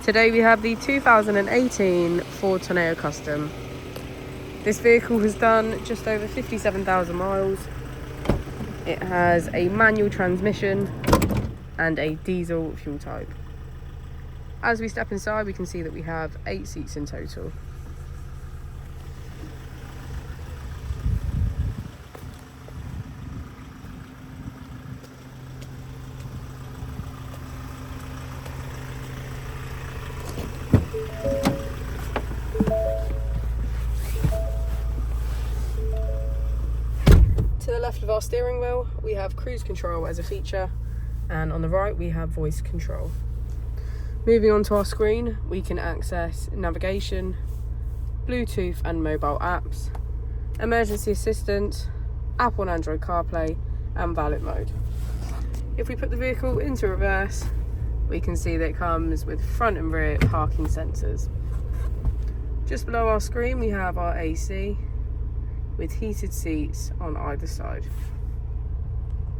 Today we have the 2018 Ford Tourneo Custom. This vehicle has done just over 57,000 miles. It has a manual transmission and a diesel fuel type. As we step inside, we can see that we have 8 seats in total. To the left of our steering wheel, we have cruise control as a feature, and on the right we have voice control. Moving on to our screen, we can access navigation, Bluetooth and mobile apps, emergency assistance, Apple and Android CarPlay, and valet mode. If we put the vehicle into reverse, we can see that it comes with front and rear parking sensors. Just below our screen we have our AC with heated seats on either side.